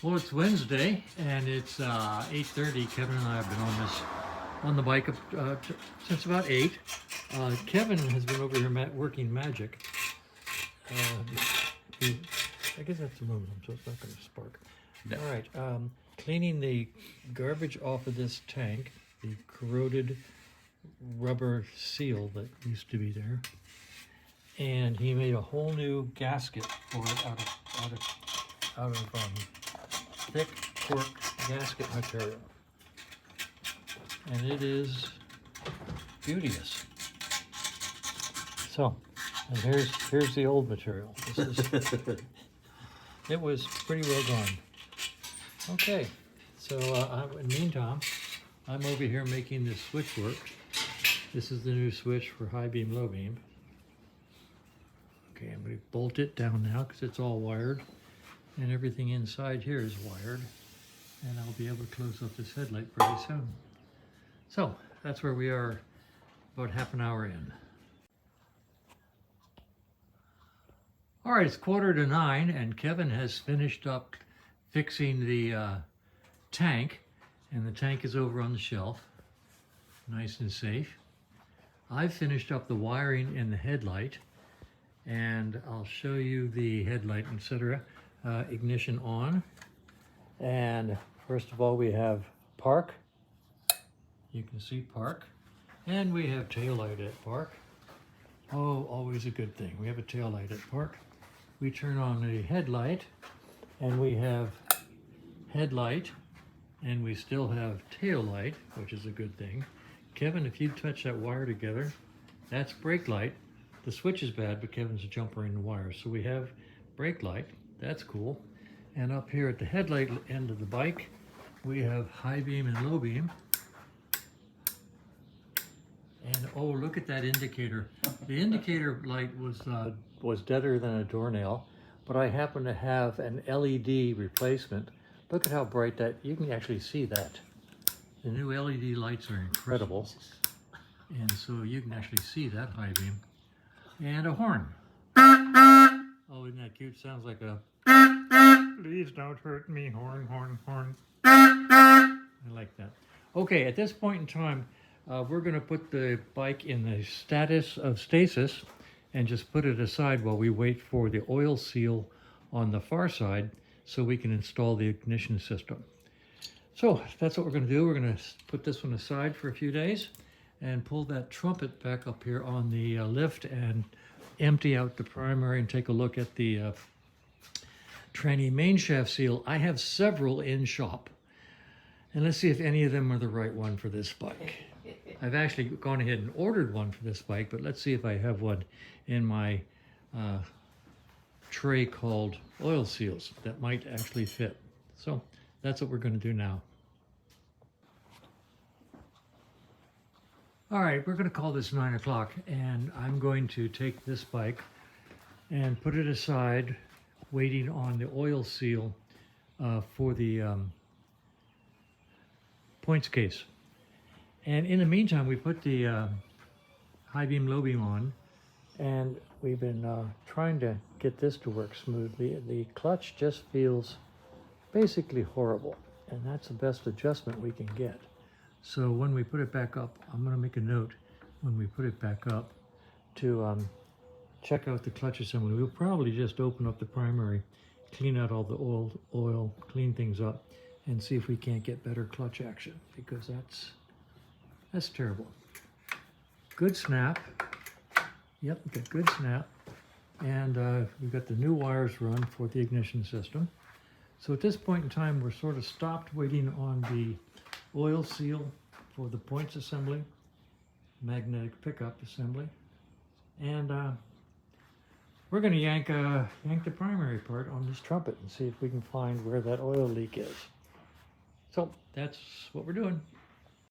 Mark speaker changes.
Speaker 1: Well, it's Wednesday and it's 8:30. Kevin and I have been on the bike since about 8. Kevin has been over here working magic. I guess that's aluminum, so it's not going to spark.
Speaker 2: No.
Speaker 1: All right, cleaning the garbage off of this tank, the corroded rubber seal that used to be there, and he made a whole new gasket for it out of thick cork gasket material, and it is beauteous. So, and here's the old material. This is it was pretty well gone. Okay, so in the meantime, I'm over here making this switch work. This is the new switch for high beam, low beam. Okay, I'm going to bolt it down now because it's all wired, and everything inside here is wired, and I'll be able to close up this headlight pretty soon. So that's where we are, about half an hour in. All right, it's 8:45, and Kevin has finished up fixing the tank, and the tank is over on the shelf, nice and safe. I've finished up the wiring in the headlight, and I'll show you the headlight, etc. Ignition on, and first of all we have park. You can see park, and we have tail light at park. Oh, always a good thing. We have a tail light at park. We turn on the headlight, and we have headlight, and we still have tail light, which is a good thing. Kevin, if you touch that wire together, that's brake light. The switch is bad, but Kevin's a jumper in the wire. So we have brake light, that's cool. And up here at the headlight end of the bike, we have high beam and low beam. And oh, look at that indicator. The indicator light was deader than a doornail, but I happen to have an LED replacement. Look at how bright that, you can actually see that. The new LED lights are incredible. And so you can actually see that high beam. And a horn. Oh, isn't that cute? Sounds like a please don't hurt me horn, horn, horn. I like that. Okay, at this point in time, we're going to put the bike in the status of stasis and just put it aside while we wait for the oil seal on the far side so we can install the ignition system. So that's what we're going to do. We're going to put this one aside for a few days and pull that trumpet back up here on the lift and empty out the primary and take a look at the tranny main shaft seal. I have several in shop, and let's see if any of them are the right one for this bike. I've actually gone ahead and ordered one for this bike, but let's see if I have one in my tray called oil seals that might actually fit. So that's what we're going to do now. All right, we're going to call this 9 o'clock, and I'm going to take this bike and put it aside, waiting on the oil seal for the points case. And in the meantime, we put the high beam, low beam on, and we've been trying to get this to work smoothly. The clutch just feels basically horrible, and that's the best adjustment we can get. So when we put it back up, I'm going to make a note when we put it back up to check out the clutch assembly. We'll probably just open up the primary, clean out all the oil, clean things up, and see if we can't get better clutch action, because that's terrible. Good snap. Yep, we got good snap. And we've got the new wires run for the ignition system. So at this point in time, we're sort of stopped waiting on the oil seal for the points assembly, magnetic pickup assembly, and we're going to yank the primary part on this trumpet and see if we can find where that oil leak is. So that's what we're doing.